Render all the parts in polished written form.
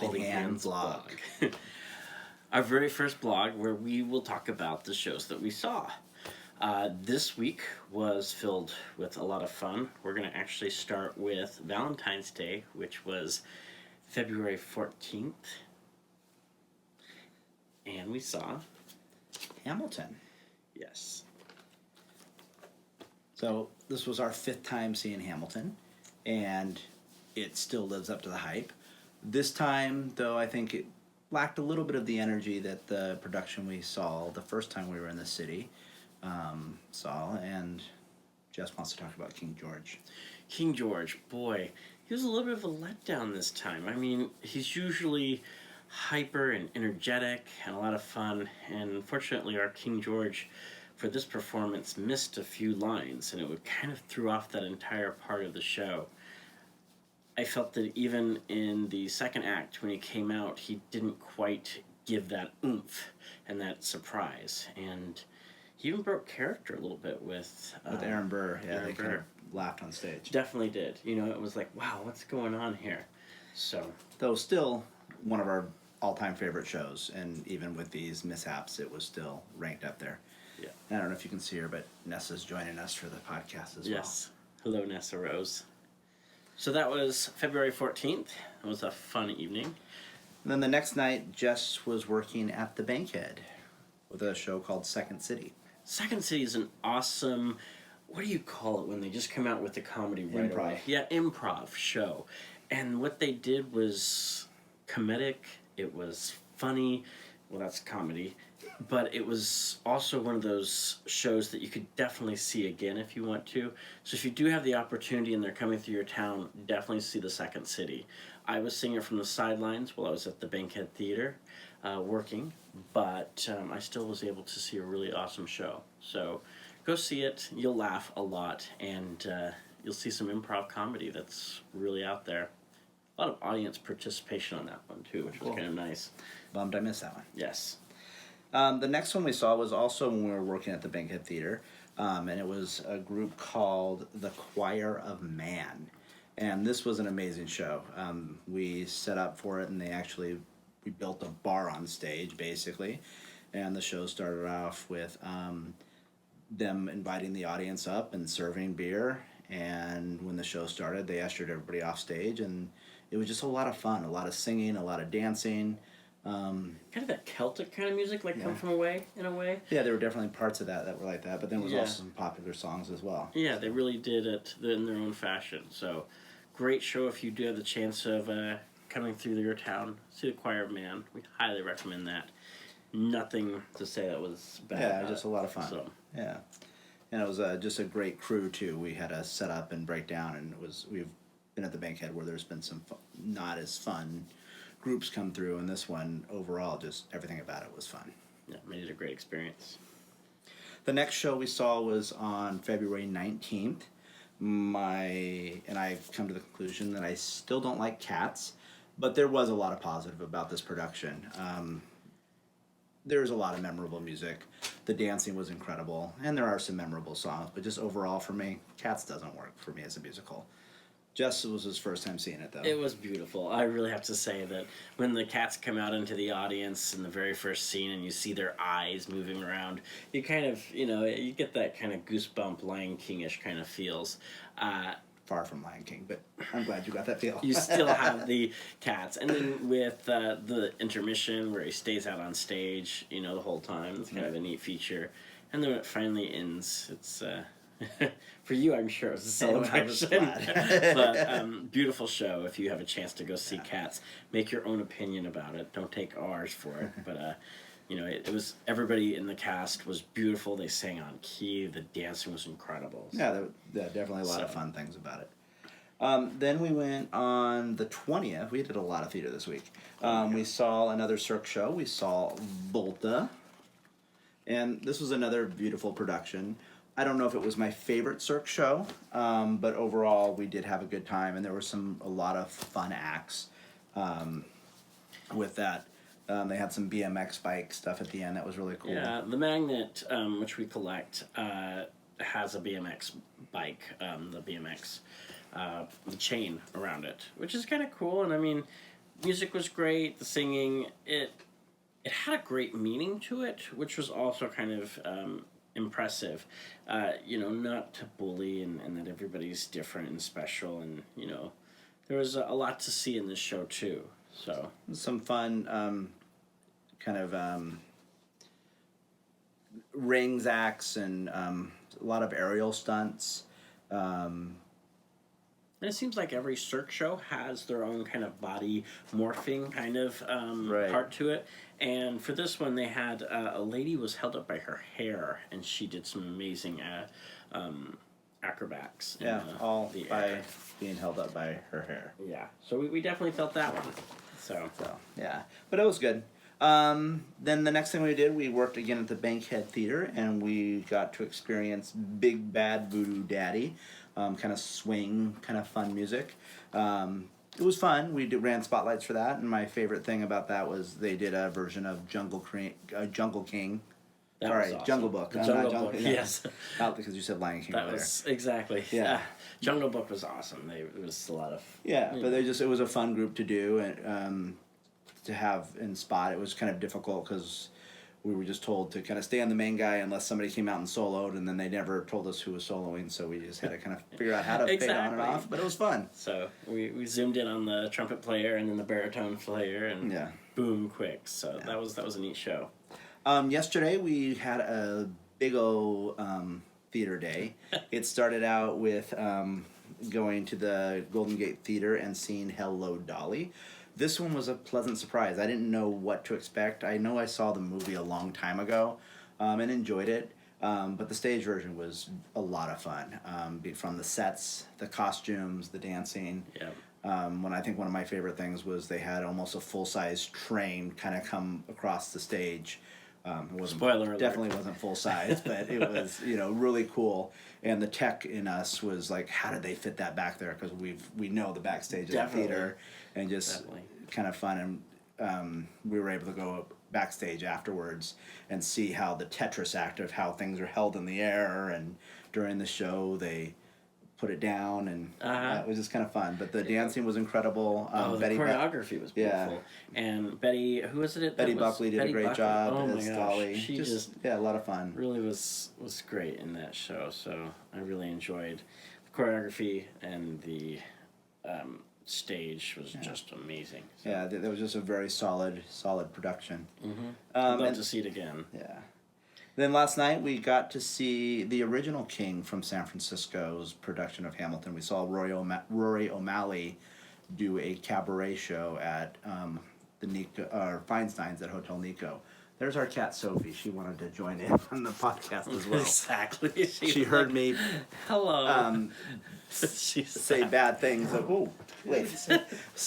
Holding Hands blog. Our very first blog where we will talk about the shows that we saw. This week was filled with a lot of fun. We're going to actually start with Valentine's Day, which was February 14th. And we saw Hamilton. Yes. So this was our 5th time seeing Hamilton, and it still lives up to the hype. This time, though, I think it lacked a little bit of the energy that the production we saw the first time we were in the city saw, and Jess wants to talk about King George. King George, boy, he was a little bit of a letdown this time. I mean, he's usually hyper and energetic and a lot of fun, and unfortunately our King George for this performance missed a few lines, and it would kind of threw off that entire part of the show. I felt that even in the second act, when he came out, he didn't quite give that oomph and that surprise. And he even broke character a little bit with Aaron Burr. Yeah, Aaron they kind Burr. of laughed on stage. Definitely did. You know, it was like, wow, what's going on here? So, Though still one of our all-time favorite shows, and even with these mishaps, it was still ranked up there. yeah. I don't know if you can see her, but Nessa's joining us for the podcast as Yes. Hello, Nessa Rose. So that was February 14th. It was a fun evening. well. And then the next night, Jess was working at the Bankhead with a show called Second City. Second City is an awesome, what do you call it when they just come out with the comedy right Improv. away? Yeah, improv show. And what they did was comedic, it was funny, well that's comedy, but it was also one of those shows that you could definitely see again if you want to. So if you do have the opportunity and they're coming through your town, definitely see the Second City. I was seeing it from the sidelines while I was at the Bankhead Theater working, but I still was able to see a really awesome show. So go see it, you'll laugh a lot, and you'll see some improv comedy that's really out there. A lot of audience participation on that one too, which was Cool. kind of nice. Bummed I missed that one. Yes. The next one we saw was also when we were working at the Bankhead Theater, and it was a group called The Choir of Man. And this was an amazing show. We set up for it, and we built a bar on stage, basically. And the show started off with them inviting the audience up and serving beer. And when the show started, they ushered everybody off stage, and it was just a lot of fun, a lot of singing, a lot of dancing. Kind of that Celtic kind of music, like Yeah. Come From Away, in a way. Yeah, there were definitely parts of that were like that, but then there was Yeah. also some popular songs as well. Yeah, they really did it in their own fashion. So, great show if you do have the chance of coming through your town. See the Choir of Man. We highly recommend that. Nothing to say that was bad. Yeah, about just it. a lot of fun. So, Yeah, and it was just a great crew too. We had a set up and break down, and we've been at the Bankhead where there's been some not as fun groups come through, and this one overall, just everything about it was fun. yeah, made it a great experience. The next show we saw was on February 19th. I've come to the conclusion that I still don't like Cats, but there was a lot of positive about this production. There's a lot of memorable music. The dancing was incredible, and there are some memorable songs, but just overall for me, Cats doesn't work for me as a musical. Jess was his first time seeing it, though. It was beautiful. I really have to say that when the cats come out into the audience in the very first scene and you see their eyes moving around, you kind of, you get that kind of goosebump Lion King-ish kind of feels. Far from Lion King, but I'm glad you got that feel. You still have the cats. And then with the intermission where he stays out on stage, the whole time, it's kind of a neat feature. And then when it finally ends, it's... for you, I'm sure it was a celebration. But beautiful show. If you have a chance to go see Cats, make your own opinion about it. Don't take ours for it. But it was everybody in the cast was beautiful. They sang on key. The dancing was incredible. Yeah, there definitely a lot of fun things about it. Then we went on the 20th. We did a lot of theater this week. We saw another Cirque show. We saw Volta. And this was another beautiful production. I don't know if it was my favorite Cirque show, but overall we did have a good time, and there were a lot of fun acts with that. They had some BMX bike stuff at the end that was really cool. Yeah, the magnet, which we collect, has a BMX bike, the BMX, the chain around it, which is kind of cool. And I mean, music was great. The singing, it had a great meaning to it, which was also kind of impressive. Not to bully and that everybody's different and special, and there was a lot to see in this show too. So some fun kind of rings acts and a lot of aerial stunts. And it seems like every Cirque show has their own kind of body morphing kind of Right. part to it. And for this one, they had a lady was held up by her hair, and she did some amazing acrobats. Yeah, in all the by air. being held up by her hair. Yeah, so we definitely felt that one. So So yeah, but it was good. Then the next thing we did, we worked again at the Bankhead Theater, and we got to experience Big Bad Voodoo Daddy, kind of swing, kind of fun music. It was fun. Ran spotlights for that, and my favorite thing about that was they did a version of Jungle King. that Sorry, was awesome. Jungle Book. The I'm Jungle not Book, yeah. yes. Not because you said Lion King That earlier. was exactly. Yeah. Jungle Book was awesome. It was a lot of Yeah, but it was a fun group to do and to have in spot. It was kind of difficult because we were just told to kind of stay on the main guy unless somebody came out and soloed, and then they never told us who was soloing, so we just had to kind of figure out how to fade on and Exactly. off. But it was fun. So we zoomed in on the trumpet player and then the baritone player and Yeah. boom quick. So that was a neat show. Yesterday we had a big old theater day. It started out with going to the Golden Gate Theater and seeing Hello Dolly. This one was a pleasant surprise. I didn't know what to expect. I know I saw the movie a long time ago and enjoyed it, but the stage version was a lot of fun. From the sets, the costumes, the dancing. Yeah. I think one of my favorite things was they had almost a full-size train kind of come across the stage. It wasn't, Spoiler alert. definitely wasn't full size, but it was really cool. And the tech in us was like, how did they fit that back there? Because we know the backstage of the Definitely. theater, and just Definitely. kind of fun. And we were able to go backstage afterwards and see how the Tetris act of how things are held in the air, and during the show they put it down, and it was just kind of fun. But the dancing was incredible. The choreography was Yeah. beautiful. And Betty, who was it? Betty Buckley did a great job Oh my as gosh. Dolly. She just a lot of fun. really was great in that show. So I really enjoyed the choreography, and the stage was just amazing. So, Yeah, there was just a very solid production. I'd love and- to see it again. Yeah. Then last night we got to see the original King from San Francisco's production of Hamilton. We saw Rory O'Malley do a cabaret show at the Feinstein's at Hotel Nico. There's our cat Sophie. She wanted to join in on the podcast as well. Exactly. She was heard like, me Hello. She's say bad things. Oh, wait.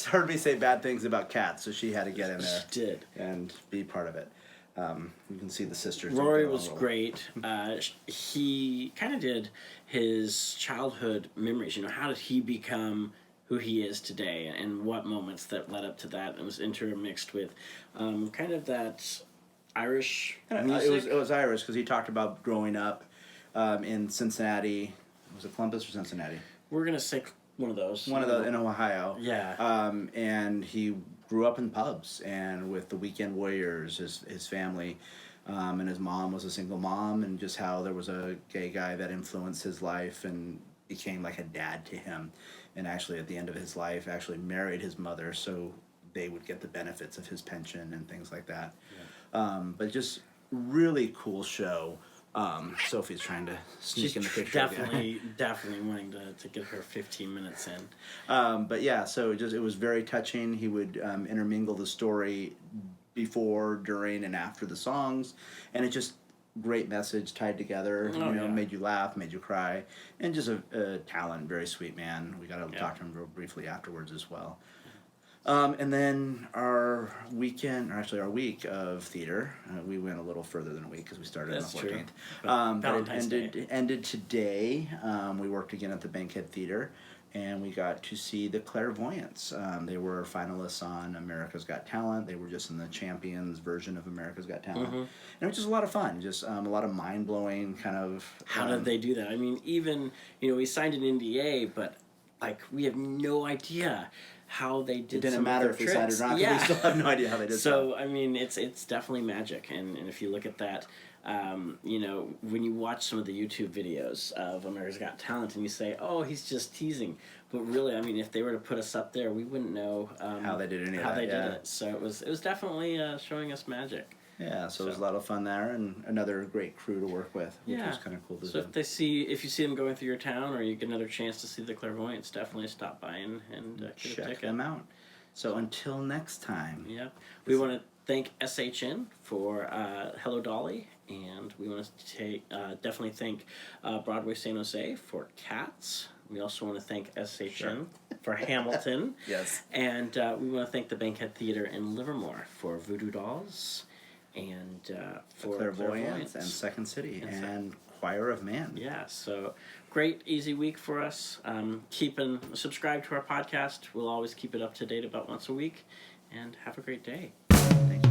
Heard me say bad things about cats, so she had to get in there She did. and be part of it. You can see the sisters. Rory go a was little- great. He kind of did his childhood memories. How did he become who he is today, and what moments that led up to that, and was intermixed with kind of that Irish music. It was Irish because he talked about growing up in Cincinnati. Was it Columbus or Cincinnati? We're gonna say one of those. One of the in Ohio. Yeah. And he grew up in pubs and with the Weekend Warriors, his family, and his mom was a single mom, and just how there was a gay guy that influenced his life and became like a dad to him, and actually at the end of his life actually married his mother so they would get the benefits of his pension and things like that. But just really cool show. Sophie's trying to sneak She's in the picture. again. definitely wanting to get her 15 minutes in. But yeah, so it was very touching. He would intermingle the story before, during, and after the songs, and it just great message tied together. Oh, yeah. Made you laugh, made you cry, and just a talent, very sweet man. We got to talk to him real briefly afterwards as well. And then our week of theater, we went a little further than a week because we started That's on the true. 14th. But Valentine's it ended today. We worked again at the Bankhead Theater, and we got to see the Clairvoyants. They were finalists on America's Got Talent. They were just in the Champions version of America's Got Talent. And it was just a lot of fun, just a lot of mind-blowing kind of... How did they do that? I mean, even we signed an NDA, but like we have no idea how they did. It didn't some matter of if their we tricks. cited rock. Yeah. We still have no idea how they did So I mean, it's definitely magic, and if you look at that, you know, when you watch some of the YouTube videos of America's Got Talent, and you say, "Oh, he's just teasing," but really, I mean, if they were to put us up there, we wouldn't know how they did any of how that. they Yeah. did it. So it was definitely showing us magic. Yeah, so it was a So- lot of fun there, and another great crew to work with, which Yeah. was kind of cool to So do. if you see them going through your town, or you get another chance to see the clairvoyants, definitely stop by and get a Check ticket. them out. So until next time. Yep. We want to thank SHN for Hello Dolly, and we want to definitely thank Broadway San Jose for Cats. We also want to thank SHN for Hamilton. Yes. And we want to thank the Bankhead Theater in Livermore for Voodoo Dolls, and for Clairvoyance and Second City and Choir of Man. Yeah, so great, easy week for us. Subscribe to our podcast. We'll always keep it up to date about once a week, and have a great day. Thank you.